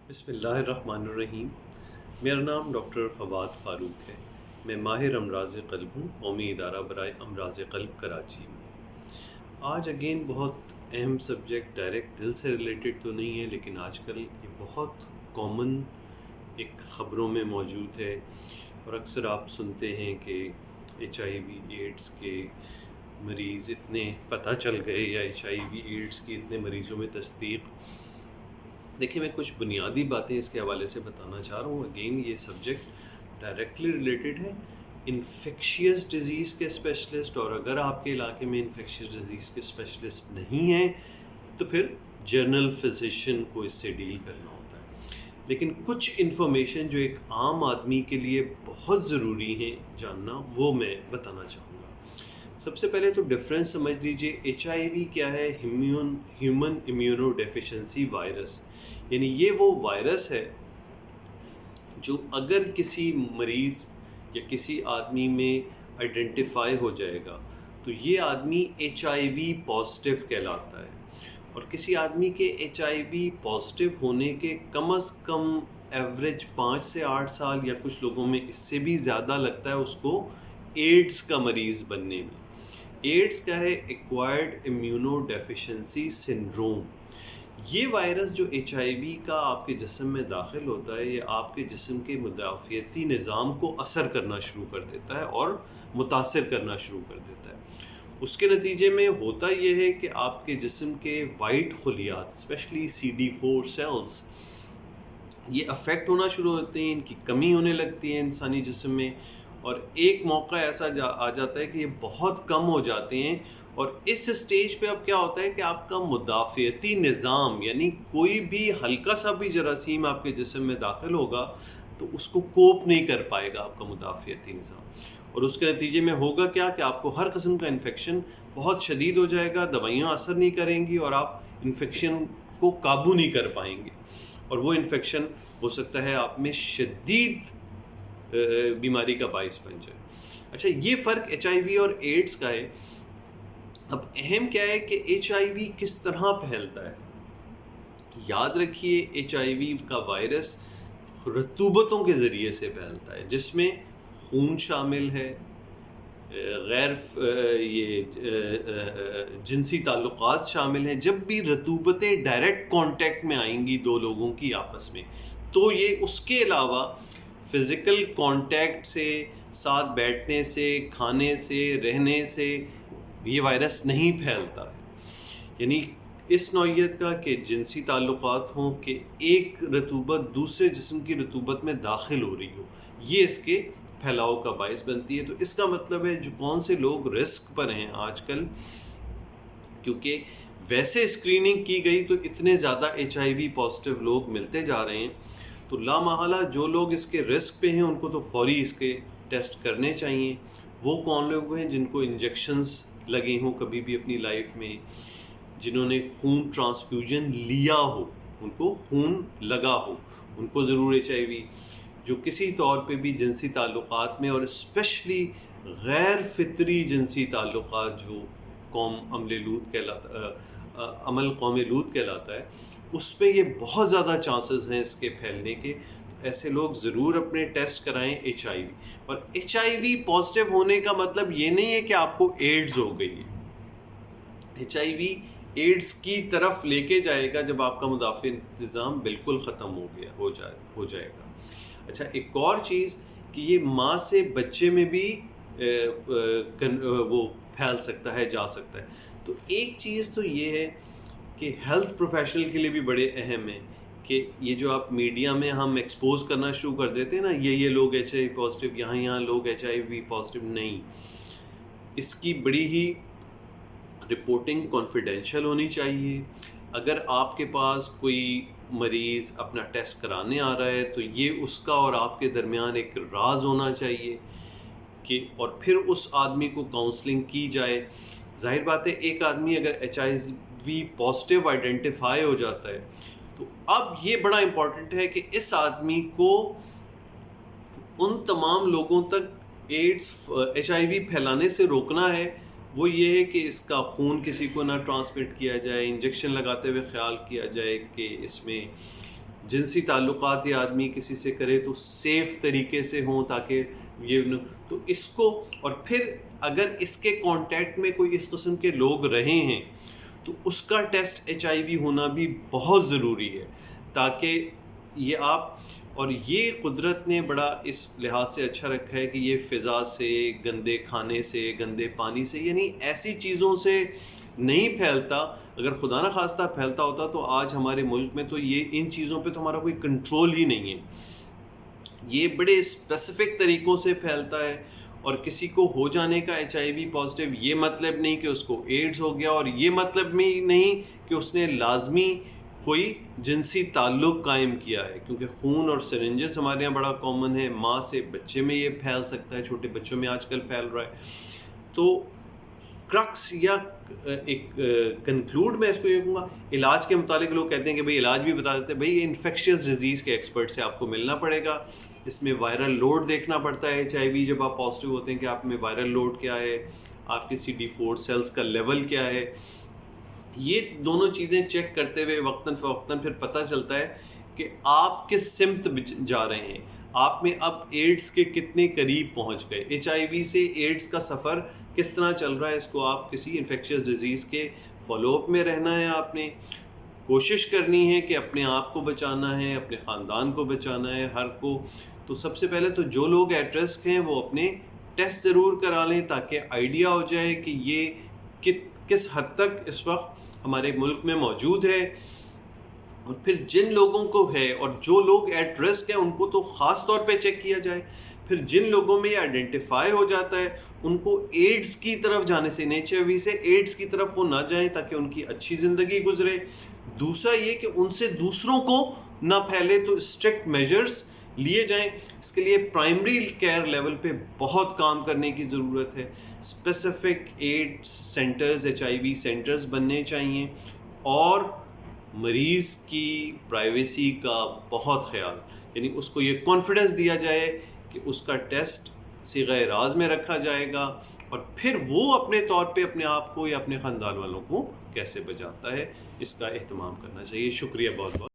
بسم اللہ الرحمن الرحیم۔ میرا نام ڈاکٹر فواد فاروق ہے۔ میں ماہر امراض قلب ہوں، قومی ادارہ برائے امراض قلب کراچی میں۔ آج اگین بہت اہم سبجیکٹ، ڈائریکٹ دل سے ریلیٹڈ تو نہیں ہے، لیکن آج کل یہ بہت کامن ایک خبروں میں موجود ہے، اور اکثر آپ سنتے ہیں کہ HIV ایڈز کے مریض اتنے پتہ چل گئے، یا HIV ایڈز کی اتنے مریضوں میں تصدیق۔ دیکھیں، میں کچھ بنیادی باتیں اس کے حوالے سے بتانا چاہ رہا ہوں۔ اگین یہ سبجیکٹ ڈائریکٹلی ریلیٹڈ ہے انفیکشیس ڈیزیز کے اسپیشلسٹ، اور اگر آپ کے علاقے میں انفیکشیس ڈیزیز کے اسپیشلسٹ نہیں ہیں تو پھر جنرل فزیشین کو اس سے ڈیل کرنا ہوتا ہے۔ لیکن کچھ انفارمیشن جو ایک عام آدمی کے لیے بہت ضروری ہے جاننا، وہ میں بتانا چاہوں گا۔ سب سے پہلے تو ڈفرینس سمجھ لیجئے، HIV کیا ہے؟ ہیومن امیونو ڈیفیشنسی وائرس، یعنی یہ وہ وائرس ہے جو اگر کسی مریض یا کسی آدمی میں آئیڈینٹیفائی ہو جائے گا تو یہ آدمی HIV پازیٹیو کہلاتا ہے، اور کسی آدمی کے HIV پازیٹیو ہونے کے کم از کم ایوریج 5 سے 8 سال، یا کچھ لوگوں میں اس سے بھی زیادہ لگتا ہے اس کو ایڈز کا مریض بننے میں۔ ایڈز کیا ہے؟ Acquired immuno deficiency syndrome. یہ وائرس جو HIV کا آپ کے جسم میں داخل ہوتا ہے، یہ آپ کے جسم کے مدافعتی نظام کو اثر کرنا شروع کر دیتا ہے اور متاثر کرنا شروع کر دیتا ہے۔ اس کے نتیجے میں ہوتا یہ ہے کہ آپ کے جسم کے وائٹ خلیات، اسپیشلی CD4 سیلز، یہ افیکٹ ہونا شروع ہوتے ہیں، ان کی کمی ہونے لگتی ہے انسانی جسم میں، اور ایک موقع ایسا آ جاتا ہے کہ یہ بہت کم ہو جاتے ہیں، اور اس سٹیج پہ اب کیا ہوتا ہے کہ آپ کا مدافعتی نظام، یعنی کوئی بھی ہلکا سا بھی جراثیم آپ کے جسم میں داخل ہوگا تو اس کو کوپ نہیں کر پائے گا آپ کا مدافعتی نظام، اور اس کے نتیجے میں ہوگا کیا کہ آپ کو ہر قسم کا انفیکشن بہت شدید ہو جائے گا، دوائیاں اثر نہیں کریں گی، اور آپ انفیکشن کو قابو نہیں کر پائیں گے، اور وہ انفیکشن ہو سکتا ہے آپ میں شدید بیماری کا باعث بن جائے۔ اچھا، یہ فرق HIV اور ایڈز کا ہے۔ اب اہم کیا ہے کہ HIV کس طرح پھیلتا ہے؟ یاد رکھیے، HIV کا وائرس رطوبتوں کے ذریعے سے پھیلتا ہے، جس میں خون شامل ہے، جنسی تعلقات شامل ہیں۔ جب بھی رطوبتیں ڈائریکٹ کانٹیکٹ میں آئیں گی دو لوگوں کی آپس میں، تو یہ اس کے علاوہ فزیکل کانٹیکٹ سے، ساتھ بیٹھنے سے، کھانے سے، رہنے سے یہ وائرس نہیں پھیلتا ہے۔ یعنی اس نوعیت کا کہ جنسی تعلقات ہوں کہ ایک رطوبت دوسرے جسم کی رطوبت میں داخل ہو رہی ہو، یہ اس کے پھیلاؤ کا باعث بنتی ہے۔ تو اس کا مطلب ہے جو کون سے لوگ رسک پر ہیں آج کل، کیونکہ ویسے اسکریننگ کی گئی تو اتنے زیادہ HIV پازیٹیو لوگ ملتے جا رہے ہیں، تو لا محالہ جو لوگ اس کے رسک پہ ہیں ان کو تو فوری اس کے ٹیسٹ کرنے چاہیے۔ وہ کون لوگ ہیں؟ جن کو انجیکشنز لگے ہوں کبھی بھی اپنی لائف میں، جنہوں نے خون ٹرانسفیوژن لیا ہو، ان کو خون لگا ہو، ان کو ضرور HIV، جو کسی طور پہ بھی جنسی تعلقات میں، اور اسپیشلی غیر فطری جنسی تعلقات جو عمل قوم لوط کہلاتا ہے، اس پہ یہ بہت زیادہ چانسز ہیں اس کے پھیلنے کے۔ ایسے لوگ ضرور اپنے ٹیسٹ کرائیں HIV۔ اور HIV پازیٹیو ہونے کا مطلب یہ نہیں ہے کہ آپ کو ایڈز ہو گئی ہے۔ HIV ایڈز کی طرف لے کے جائے گا جب آپ کا مدافع نظام بالکل ختم ہو جائے گا۔ اچھا، ایک اور چیز کہ یہ ماں سے بچے میں بھی وہ پھیل سکتا ہے، جا سکتا ہے۔ تو ایک چیز تو یہ ہے کہ ہیلتھ پروفیشنل کے لیے بھی بڑے اہم ہے کہ یہ جو آپ میڈیا میں ہم ایکسپوز کرنا شروع کر دیتے ہیں نا، یہ لوگ HIV پازیٹیو، یہاں لوگ HIV پازیٹیو، نہیں، اس کی بڑی ہی رپورٹنگ کانفیڈینشیل ہونی چاہیے۔ اگر آپ کے پاس کوئی مریض اپنا ٹیسٹ کرانے آ رہا ہے تو یہ اس کا اور آپ کے درمیان ایک راز ہونا چاہیے، کہ اور پھر اس آدمی کو کاؤنسلنگ کی جائے۔ ظاہر بات ہے، ایک آدمی اگر HIV پازیٹیو آئیڈینٹیفائی ہو جاتا ہے تو اب یہ بڑا امپورٹنٹ ہے کہ اس آدمی کو ان تمام لوگوں تک HIV پھیلانے سے روکنا ہے۔ وہ یہ ہے کہ اس کا خون کسی کو نہ ٹرانسمٹ کیا جائے، انجیکشن لگاتے ہوئے خیال کیا جائے کہ اس میں جنسی تعلقات یہ آدمی کسی سے کرے تو سیف طریقے سے ہوں تاکہ یہ تو اس کو، اور پھر اگر اس کے کانٹیکٹ میں کوئی اس قسم کے لوگ رہے ہیں تو اس کا ٹیسٹ HIV ہونا بھی بہت ضروری ہے، تاکہ یہ آپ، اور یہ قدرت نے بڑا اس لحاظ سے اچھا رکھا ہے کہ یہ فضا سے، گندے کھانے سے، گندے پانی سے، یعنی ایسی چیزوں سے نہیں پھیلتا. اگر خدا نہ خواستہ پھیلتا ہوتا تو آج ہمارے ملک میں تو یہ ان چیزوں پہ تو ہمارا کوئی کنٹرول ہی نہیں ہے. یہ بڑے اسپیسیفک طریقوں سے پھیلتا ہے، اور کسی کو ہو جانے کا HIV پازیٹیو یہ مطلب نہیں کہ اس کو ایڈز ہو گیا، اور یہ مطلب بھی نہیں کہ اس نے لازمی کوئی جنسی تعلق قائم کیا ہے، کیونکہ خون اور سرنجز ہمارے یہاں بڑا کامن ہے، ماں سے بچے میں یہ پھیل سکتا ہے، چھوٹے بچوں میں آج کل پھیل رہا ہے. تو کرکس یا ایک کنکلوڈ میں اس کو یہ کہوں گا، علاج کے متعلق لوگ کہتے ہیں کہ بھئی علاج بھی بتا دیتے ہیں، بھئی انفیکشیس ڈیزیز کے ایکسپرٹ سے آپ کو ملنا پڑے گا. اس میں وائرل لوڈ دیکھنا پڑتا ہے HIV جب آپ پازیٹیو ہوتے ہیں کہ آپ میں وائرل لوڈ کیا ہے، آپ کے CD4 سیلز کا لیول کیا ہے. یہ دونوں چیزیں چیک کرتے ہوئے وقتاً فوقتاً پھر پتہ چلتا ہے کہ آپ کس سمت جا رہے ہیں، آپ میں اب ایڈز کے کتنے قریب پہنچ گئے، HIV سے ایڈز کا سفر کس طرح چل رہا ہے. اس کو آپ کسی انفیکشیس ڈیزیز کے فالو اپ میں رہنا ہے، آپ نے کوشش کرنی ہے کہ اپنے آپ کو بچانا ہے، اپنے خاندان کو بچانا ہے، ہر کو. تو سب سے پہلے تو جو لوگ ایٹ رسک ہیں وہ اپنے ٹیسٹ ضرور کرا لیں تاکہ آئیڈیا ہو جائے کہ یہ کس حد تک اس وقت ہمارے ملک میں موجود ہے. اور پھر جن لوگوں کو ہے اور جو لوگ ایٹ رسک ہیں ان کو تو خاص طور پہ چیک کیا جائے. پھر جن لوگوں میں یہ آئیڈینٹیفائی ہو جاتا ہے ان کو ایڈز کی طرف جانے سے، HIV سے ایڈز کی طرف وہ نہ جائیں تاکہ ان کی اچھی زندگی گزرے. دوسرا یہ کہ ان سے دوسروں کو نہ پھیلے، تو اسٹرکٹ میجرز لیے جائیں. اس کے لیے پرائمری کیئر لیول پہ بہت کام کرنے کی ضرورت ہے. Specific AIDS centres, HIV centres بننے چاہیے، اور مریض کی پرائیویسی کا بہت خیال، یعنی اس کو یہ کانفیڈنس دیا جائے کہ اس کا ٹیسٹ صیغہ راز میں رکھا جائے گا، اور پھر وہ اپنے طور پہ اپنے آپ کو یا اپنے خاندان والوں کو کیسے بچاتا ہے اس کا اہتمام کرنا چاہیے. شکریہ بہت بہت.